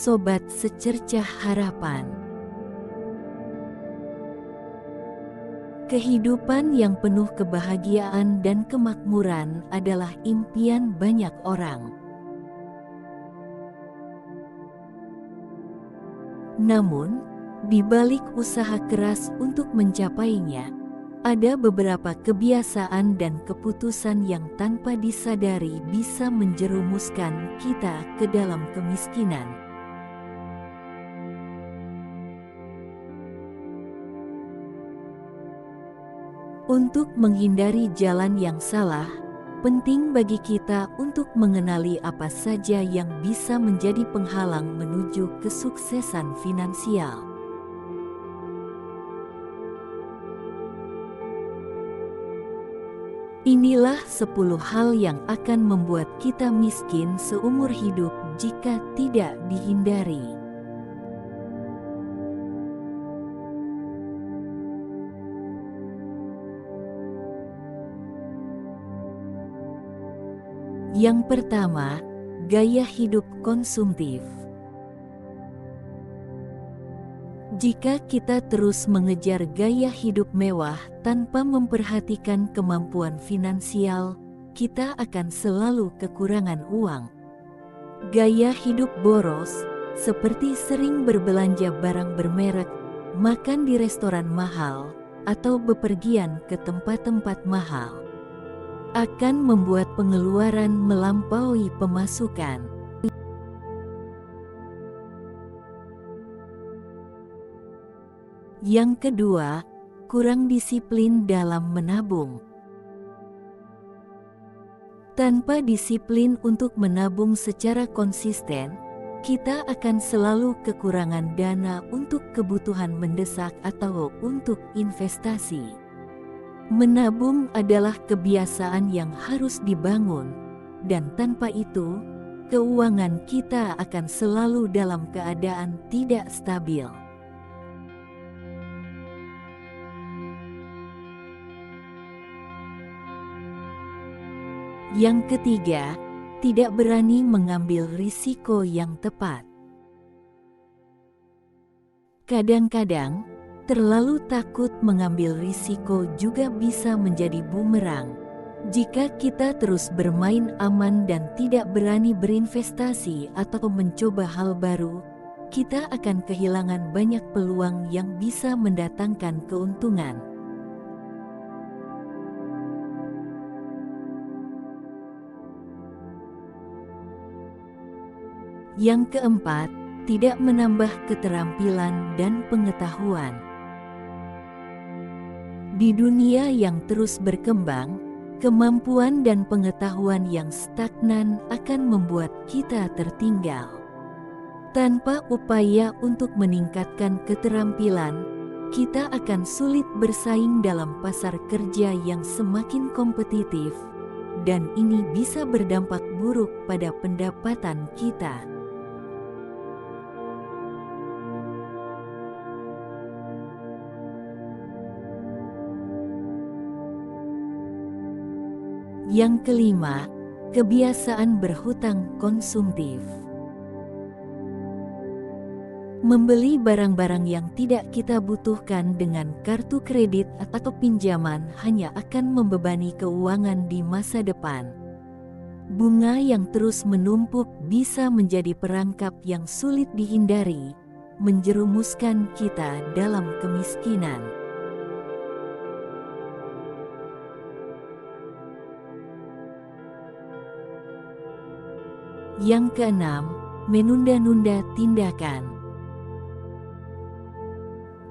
Sobat Secercah Harapan. Kehidupan yang penuh kebahagiaan dan kemakmuran adalah impian banyak orang. Namun, di balik usaha keras untuk mencapainya, ada beberapa kebiasaan dan keputusan yang tanpa disadari bisa menjerumuskan kita ke dalam kemiskinan. Untuk menghindari jalan yang salah, penting bagi kita untuk mengenali apa saja yang bisa menjadi penghalang menuju kesuksesan finansial. Inilah 10 hal yang akan membuat kita miskin seumur hidup jika tidak dihindari. Yang pertama, gaya hidup konsumtif. Jika kita terus mengejar gaya hidup mewah tanpa memperhatikan kemampuan finansial, kita akan selalu kekurangan uang. Gaya hidup boros, seperti sering berbelanja barang bermerek, makan di restoran mahal, atau bepergian ke tempat-tempat mahal, akan membuat pengeluaran melampaui pemasukan. Yang kedua, kurang disiplin dalam menabung. Tanpa disiplin untuk menabung secara konsisten, kita akan selalu kekurangan dana untuk kebutuhan mendesak atau untuk investasi. Menabung adalah kebiasaan yang harus dibangun, dan tanpa itu, keuangan kita akan selalu dalam keadaan tidak stabil. Yang ketiga, tidak berani mengambil risiko yang tepat. Kadang-kadang, terlalu takut mengambil risiko juga bisa menjadi bumerang. Jika kita terus bermain aman dan tidak berani berinvestasi atau mencoba hal baru, kita akan kehilangan banyak peluang yang bisa mendatangkan keuntungan. Yang keempat, tidak menambah keterampilan dan pengetahuan. Di dunia yang terus berkembang, kemampuan dan pengetahuan yang stagnan akan membuat kita tertinggal. Tanpa upaya untuk meningkatkan keterampilan, kita akan sulit bersaing dalam pasar kerja yang semakin kompetitif, dan ini bisa berdampak buruk pada pendapatan kita. Yang kelima, kebiasaan berhutang konsumtif. Membeli barang-barang yang tidak kita butuhkan dengan kartu kredit atau pinjaman hanya akan membebani keuangan di masa depan. Bunga yang terus menumpuk bisa menjadi perangkap yang sulit dihindari, menjerumuskan kita dalam kemiskinan. Yang keenam, menunda-nunda tindakan.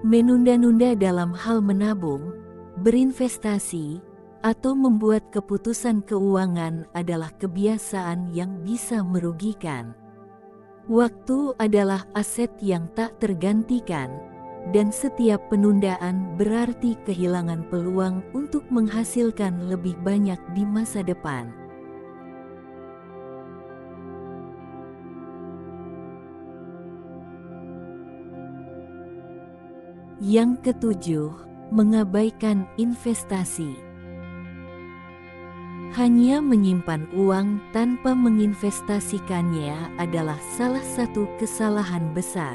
Menunda-nunda dalam hal menabung, berinvestasi, atau membuat keputusan keuangan adalah kebiasaan yang bisa merugikan. Waktu adalah aset yang tak tergantikan, dan setiap penundaan berarti kehilangan peluang untuk menghasilkan lebih banyak di masa depan. Yang ketujuh, mengabaikan investasi. Hanya menyimpan uang tanpa menginvestasikannya adalah salah satu kesalahan besar.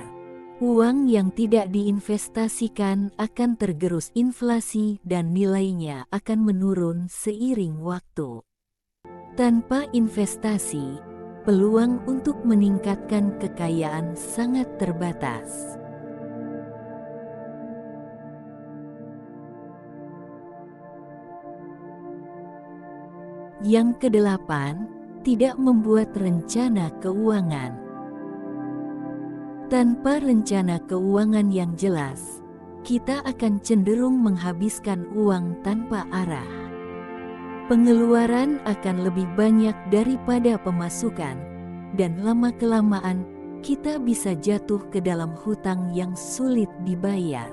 Uang yang tidak diinvestasikan akan tergerus inflasi dan nilainya akan menurun seiring waktu. Tanpa investasi, peluang untuk meningkatkan kekayaan sangat terbatas. Yang kedelapan, tidak membuat rencana keuangan. Tanpa rencana keuangan yang jelas, kita akan cenderung menghabiskan uang tanpa arah. Pengeluaran akan lebih banyak daripada pemasukan, dan lama-kelamaan kita bisa jatuh ke dalam hutang yang sulit dibayar.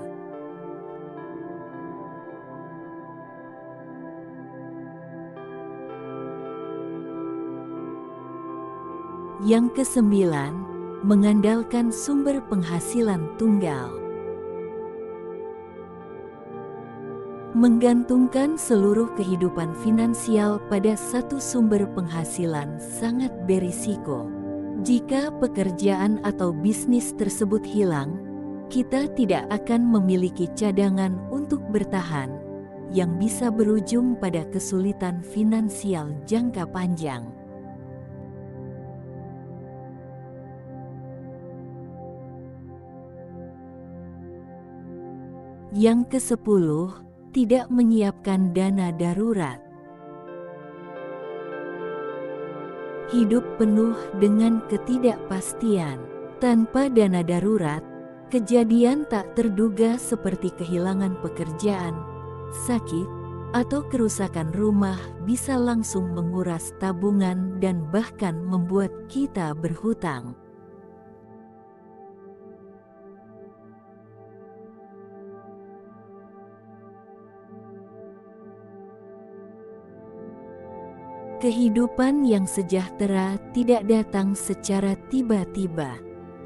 Yang kesembilan, mengandalkan sumber penghasilan tunggal. Menggantungkan seluruh kehidupan finansial pada satu sumber penghasilan sangat berisiko. Jika pekerjaan atau bisnis tersebut hilang, kita tidak akan memiliki cadangan untuk bertahan, yang bisa berujung pada kesulitan finansial jangka panjang. Yang ke-10, tidak menyiapkan dana darurat. Hidup penuh dengan ketidakpastian. Tanpa dana darurat, kejadian tak terduga seperti kehilangan pekerjaan, sakit, atau kerusakan rumah bisa langsung menguras tabungan dan bahkan membuat kita berhutang. Kehidupan yang sejahtera tidak datang secara tiba-tiba.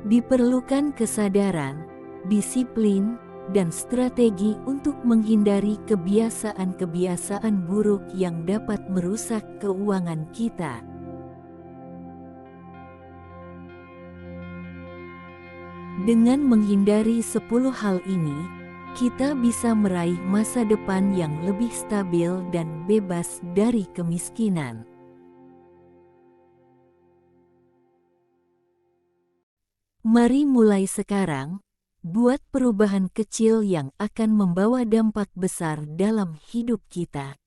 Diperlukan kesadaran, disiplin, dan strategi untuk menghindari kebiasaan-kebiasaan buruk yang dapat merusak keuangan kita. Dengan menghindari 10 hal ini, kita bisa meraih masa depan yang lebih stabil dan bebas dari kemiskinan. Mari mulai sekarang, buat perubahan kecil yang akan membawa dampak besar dalam hidup kita.